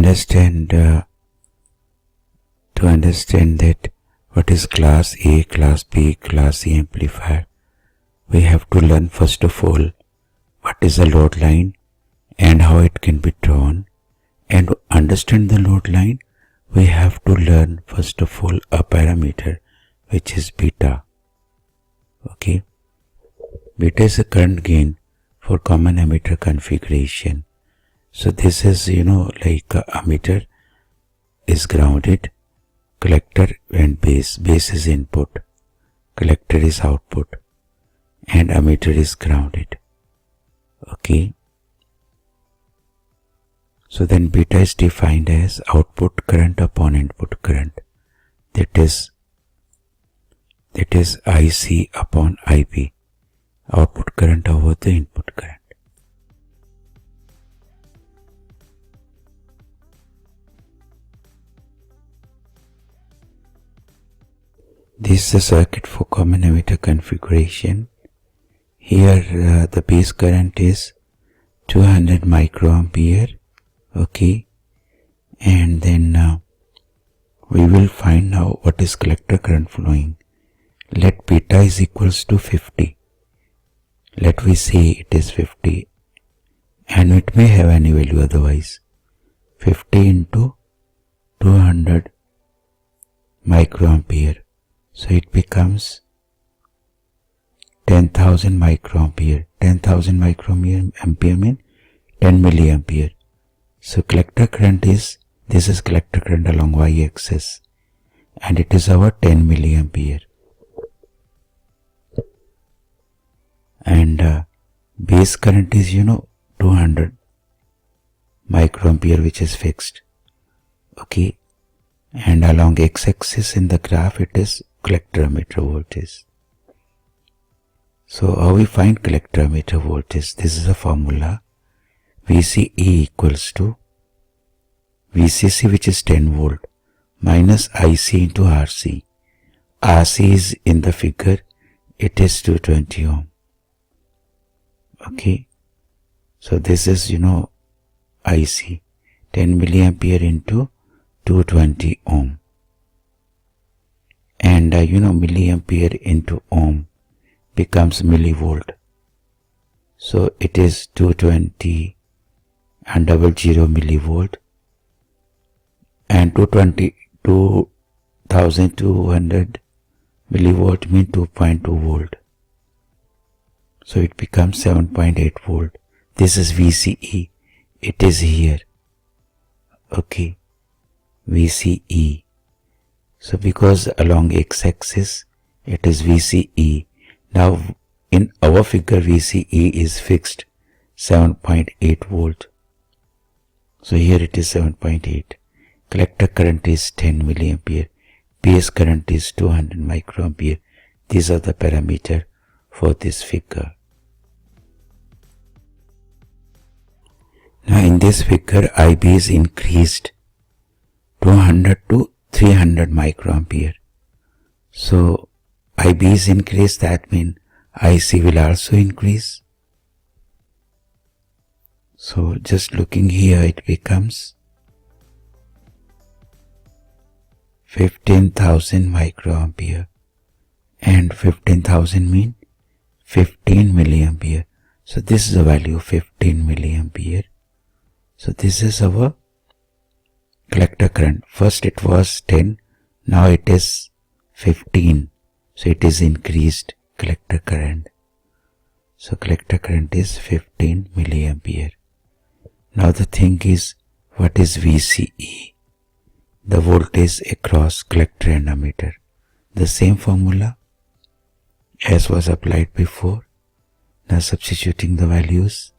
understand that what is class A, class B, class C amplifier, we have to learn first of all what is a load line and how it can be drawn. And to understand the load line, we have to learn first of all a parameter which is beta. Okay, beta is a current gain for common emitter configuration. So this is, like emitter is grounded, collector and base. Base is input, collector is output, and emitter is grounded. Okay. So then beta is defined as output current upon input current. That is IC upon IP. Output current over the input current. This is the circuit for common emitter configuration. Here the base current is 200 microampere. Okay, and then we will find now what is collector current flowing. Let beta is equals to 50. Let we say it is 50, and it may have any value otherwise. 50 into 200 microampere. So it becomes 10,000 microampere. 10,000 microampere means 10 milliampere. So collector current is, this is collector current along y-axis, and it is our 10 milliampere. And base current is 200 microampere, which is fixed. Okay, and along x-axis in the graph it is collector emitter voltage. So how we find collector emitter voltage? This is a formula. VCE equals to VCC, which is 10 volt, minus IC into RC. RC is in the figure, it is 220 ohm. Okay, so this is IC, 10 milliampere into 220 ohm, and milliampere into ohm becomes millivolt. So it is 220 and 00 millivolt, and 2200 millivolt means 2.2 volt. So it becomes 7.8 volt. This is VCE. It is here. Okay, VCE. So because along x-axis it is VCE. Now in our figure VCE is fixed 7.8 volt. So here it is 7.8. Collector current is 10 milliampere. Base current is 200 microampere. These are the parameters for this figure. Now in this figure IB is increased 200 to 300 microampere. So IB is increased, that means IC will also increase. So just looking here, it becomes 15,000 microampere, and 15,000 mean 15 milliampere. So this is the value of 15 milliampere. So this is our collector current. First it was 10, now it is 15. So it is increased collector current. So collector current is 15 milliampere. Now the thing is, what is VCE? The voltage across collector and emitter. The same formula as was applied before. Now substituting the values.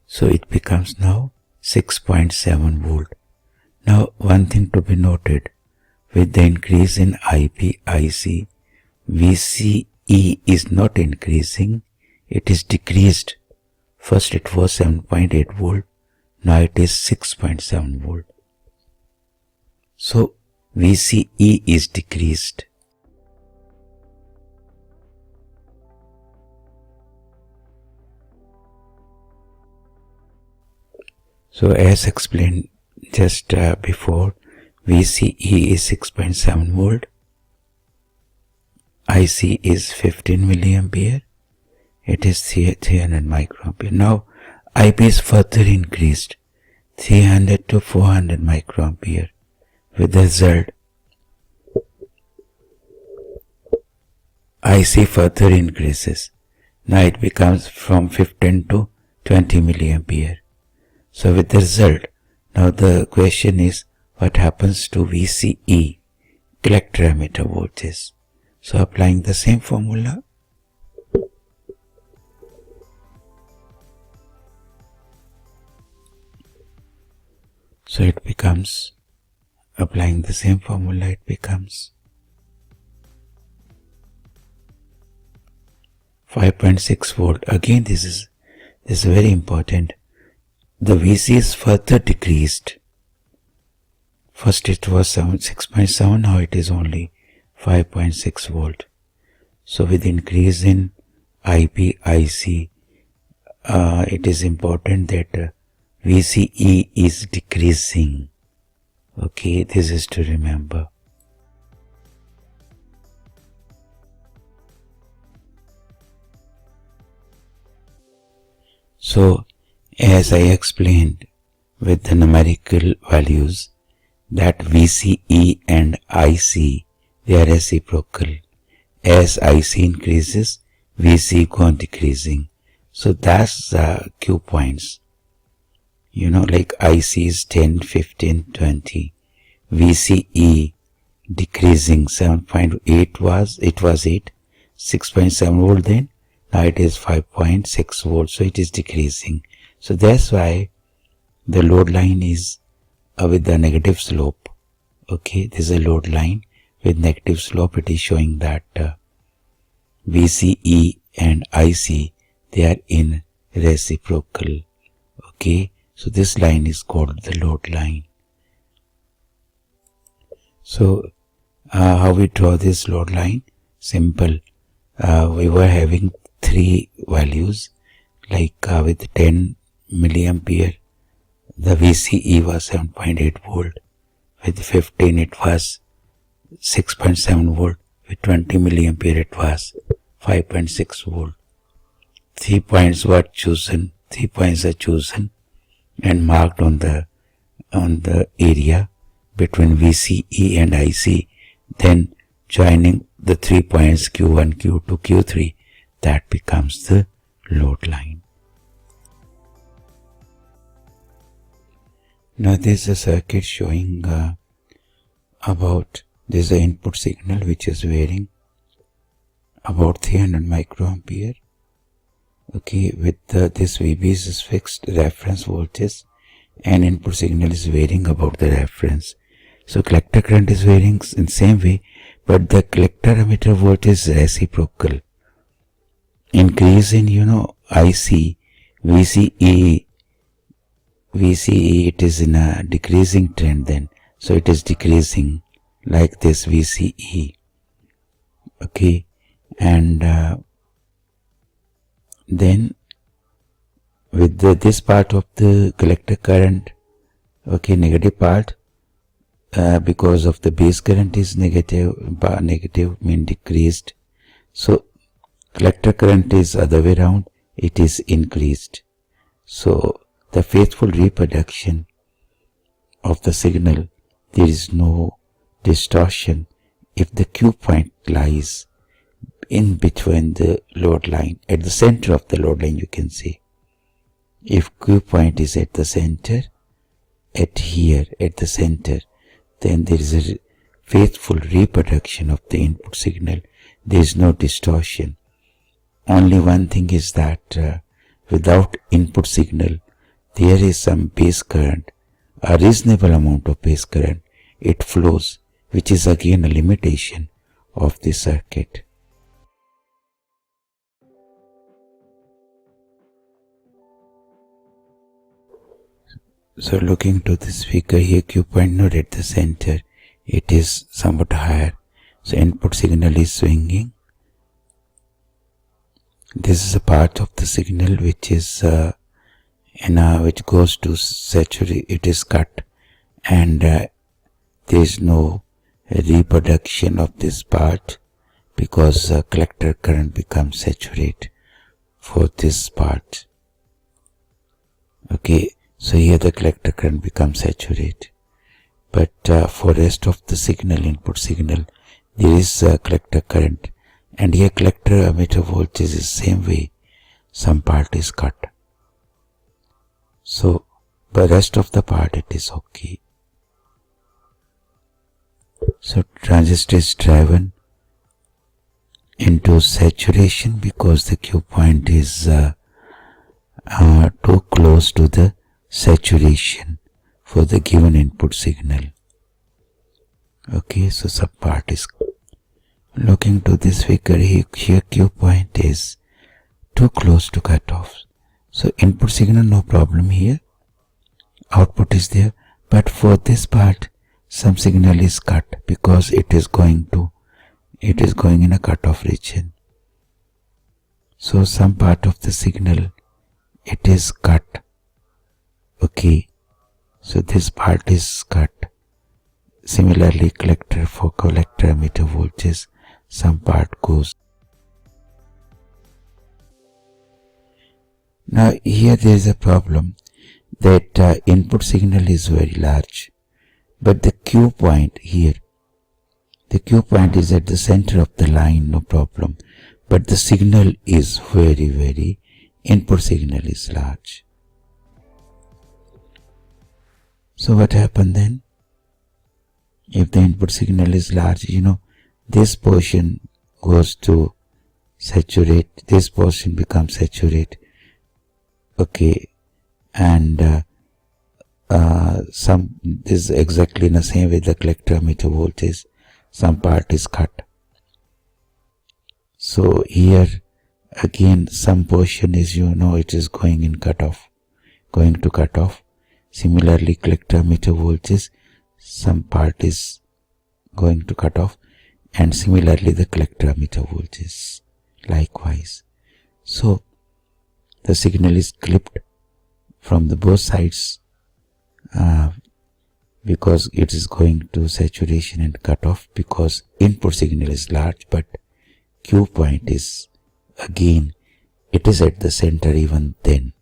So it becomes now 6.7 volt. Now one thing to be noted, with the increase in IP, IC, VCE is not increasing, it is decreased. First it was 7.8 volt, now it is 6.7 volt. So VCE is decreased. So as explained just before, VCE is 6.7 volt, IC is 15 milliampere, it is 300 microampere. Now IP is further increased 300 to 400 microampere, with the result IC further increases. Now it becomes from 15 to 20 milliampere. So with the result, now the question is, what happens to VCE, collector emitter voltage? So applying the same formula, so it becomes, applying the same formula, it becomes 5.6 volt. Again, this is very important. The VC is further decreased. First it was 6.7, now it is only 5.6 volt. So with increase in IP, IC, it is important that VCE is decreasing. Okay, this is to remember. So, as I explained with the numerical values, that VCE and IC, they are reciprocal. As IC increases, VC go on decreasing. So that's the Q points. You know, like IC is 10, 15, 20. VCE decreasing 7.8 was 8, 6.7 volt then. Now it is 5.6 volts, so it is decreasing. So that's why the load line is with the negative slope. Okay, this is a load line with negative slope. It is showing that VCE and IC, they are in reciprocal. Okay, so this line is called the load line. So how we draw this load line? Simple. We were having three values, like with 10 milliampere, the VCE was 7.8 volt. With 15 it was 6.7 volt. With 20 milliampere it was 5.6 volt. 3 points were chosen. 3 points are chosen and marked on the area between VCE and IC. Then joining the 3 points Q1, Q2, Q3, that becomes the load line. Now there is a circuit showing about, there is an input signal which is varying about 300 microampere. Okay, with this VB is fixed reference voltage and input signal is varying about the reference. So collector current is varying in same way, but the collector emitter voltage is reciprocal. Increase in, IC, VCE, it is in a decreasing trend then. So it is decreasing like this VCE. Okay, and then with this part of the collector current, okay, negative part, because of the base current is negative mean decreased. So collector current is other way around, it is increased. So the faithful reproduction of the signal, there is no distortion if the Q point lies in between the load line, at the center of the load line, you can see. If Q point is at the center, at the center, then there is a faithful reproduction of the input signal. There is no distortion. Only one thing is that without input signal, there is some base current, a reasonable amount of base current. It flows, which is again a limitation of the circuit. So looking to this figure here, Q point node at the center, it is somewhat higher. So input signal is swinging. This is a part of the signal which is and which goes to saturate, it is cut, and there is no reproduction of this part because collector current becomes saturate for this part. Okay, so here the collector current becomes saturate, but for rest of the signal, input signal, there is collector current, and here collector emitter voltage is same way, some part is cut. So the rest of the part it is okay. So transistor is driven into saturation because the Q point is too close to the saturation for the given input signal. Okay, so some part is looking to this figure here Q point is too close to cutoff. So input signal no problem here, output is there, but for this part some signal is cut because it is going in a cutoff region. So some part of the signal it is cut. Okay, so this part is cut. Similarly, collector emitter voltage, some part goes. Now here there is a problem that input signal is very large, but the Q point here, the Q point is at the center of the line, no problem, but the signal is very, input signal is large. So what happened then? If the input signal is large, this portion goes to saturate, this portion becomes saturate. Okay, and this is exactly in the same way the collector emitter voltage, some part is cut. So here again some portion is it is going to cut off. Similarly, collector emitter voltage, some part is going to cut off, and similarly the collector emitter voltage likewise. So the signal is clipped from the both sides because it is going to saturation and cut off because input signal is large, but Q point is again it is at the center even then.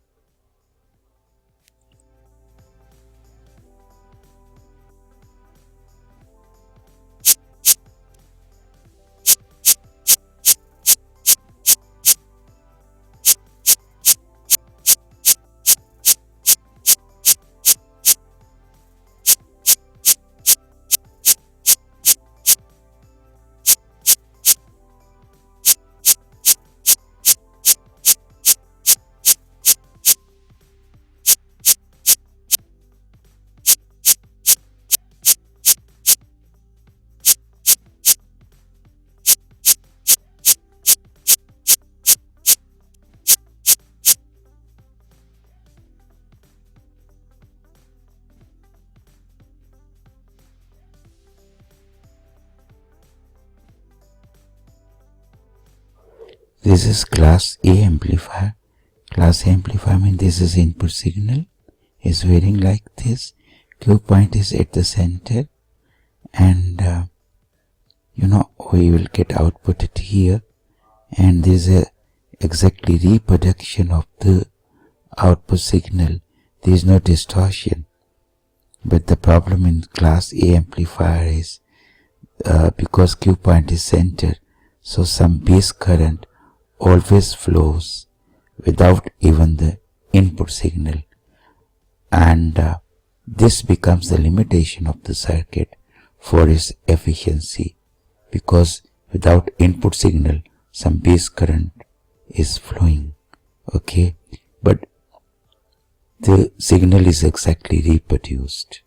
This is class A amplifier. Class A amplifier means this is input signal is varying like this. Q point is at the center, and we will get output it here, and this is exactly reproduction of the output signal. There is no distortion, but the problem in class A amplifier is because Q point is center, so some base current always flows without even the input signal, and this becomes the limitation of the circuit for its efficiency, because without input signal some base current is flowing. Okay, but the signal is exactly reproduced.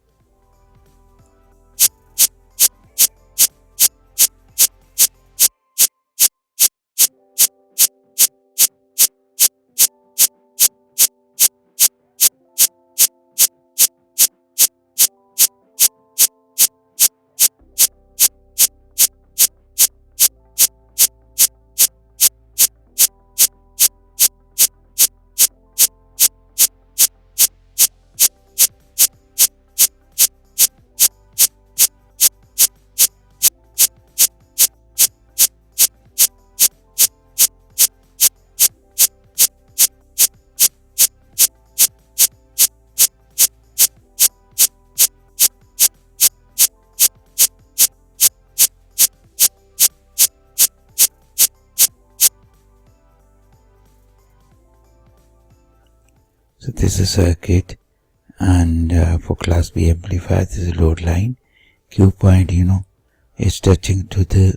So this is a circuit, and for class B amplifier, this is a load line. Q point, is touching to the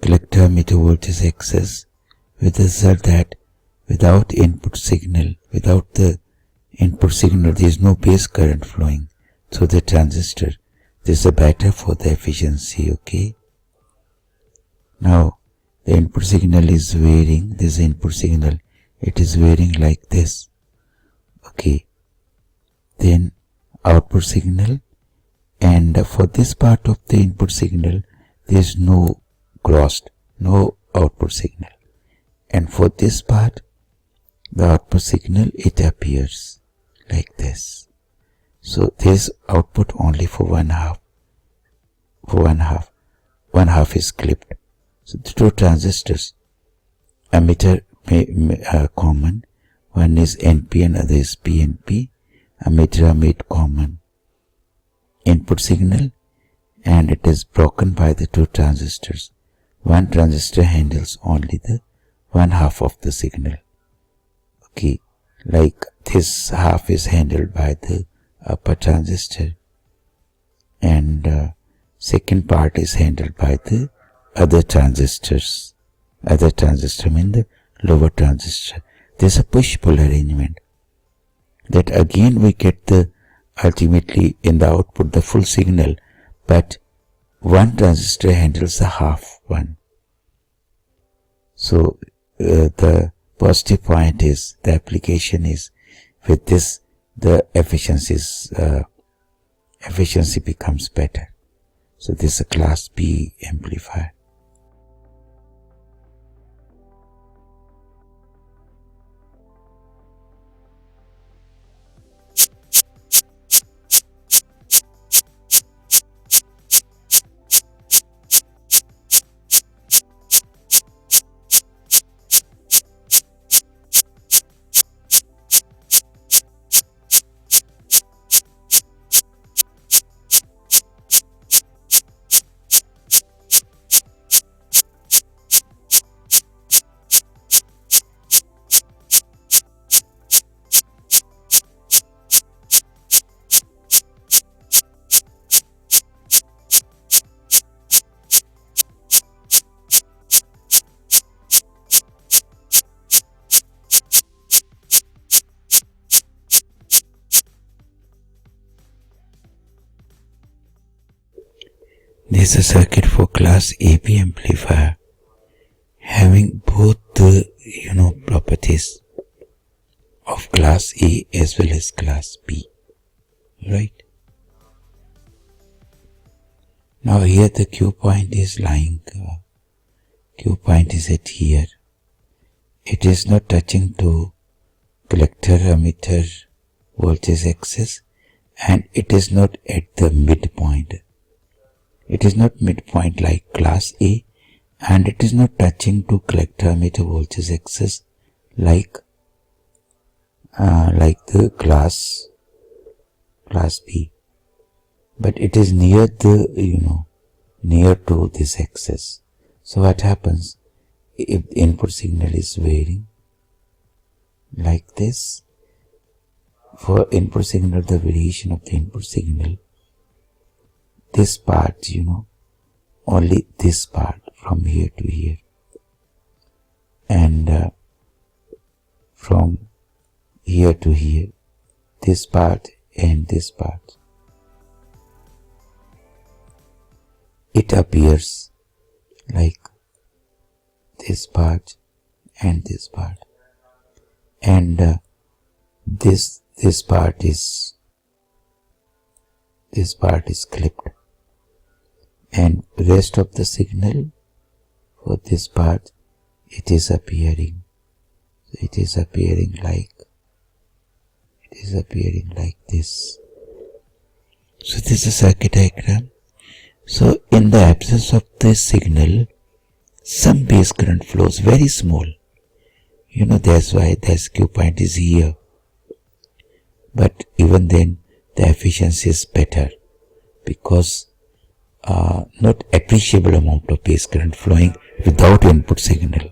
collector emitter voltage axis, with the result that without the input signal, there is no base current flowing through the transistor. This is better for the efficiency, okay? Now, the input signal is varying. This input signal, it is varying like this, okay? Then output signal, and for this part of the input signal, there is no output signal, and for this part, the output signal, it appears like this. So there is output only for one half. One half is clipped. So the two transistors, emitter common, one is NP and other is PNP. Emitter are made common. Input signal, and it is broken by the two transistors. One transistor handles only the one half of the signal. Okay, like this half is handled by the upper transistor, and second part is handled by the other transistors. Other transistor mean the lower transistor. There's a push-pull arrangement, that again we get the ultimately in the output the full signal, but one transistor handles the half one. So the positive point is, the application is, with this the efficiency becomes better. So this is a class B amplifier. This is a circuit for class AB amplifier, having both the properties of class A as well as class B, right? Now here the Q point is lying. Q point is at here. It is not touching to collector emitter voltage axis, and it is not at the midpoint. It is not midpoint like class A, and it is not touching to collector emitter voltage axis like the class B, but it is near the near to this axis. So what happens if the input signal is varying like this? For input signal, the variation of the input signal, this part, only this part from here to here, and from here to here, this part and this part, it appears like this part and this part, and this part is clipped, and rest of the signal for this part, it is appearing. So it is appearing like this. So this is a circuit diagram. So in the absence of this signal, some base current flows, very small. That's why the Q point is here. But even then, the efficiency is better, because not appreciable amount of base current flowing without input signal.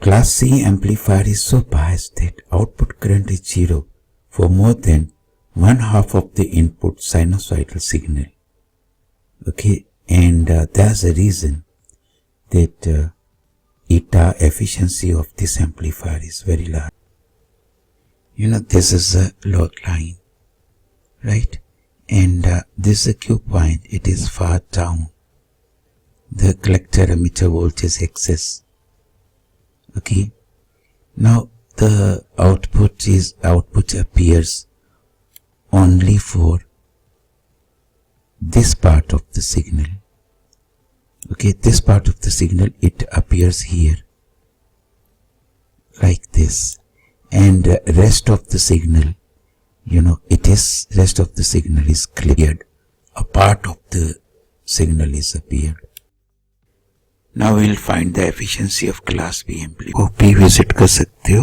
Class C amplifier is so biased that output current is 0 for more than 1/2 of the input sinusoidal signal. Okay, and there's a reason that eta efficiency of this amplifier is very large. This is a load line, right? And this is a Q point. It is far down. The collector emitter voltage excess. Okay. Now the output appears only for this part of the signal. Okay, this part of the signal, it appears here like this, and rest of the signal, rest of the signal is cleared. A part of the signal is appeared. Now we'll find the efficiency of class B amplifier. वो भी visit कर सकते हो,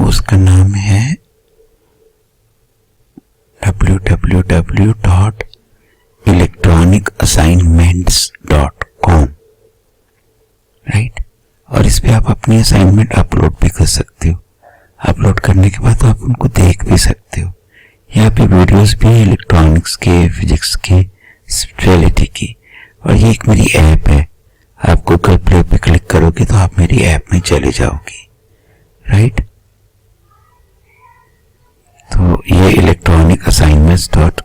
उसका नाम है www.electronicsassignments.com, right? और इस पे आप अपनी असाइनमेंट अपलोड भी कर सकते हो. अपलोड करने के बाद आप उनको देख भी सकते हो. यहाँ पे वीडियोस भी हैं इलेक्ट्रॉनिक्स के, फिजिक्स के, स्पिरिचुअलिटी की. और ये एक मेरी ऐप है. आप गूगल प्ले पे क्लिक करोगे तो आप मेरी ऐप में चले जाओगे, राइट? तो ये electronicsAssignments.com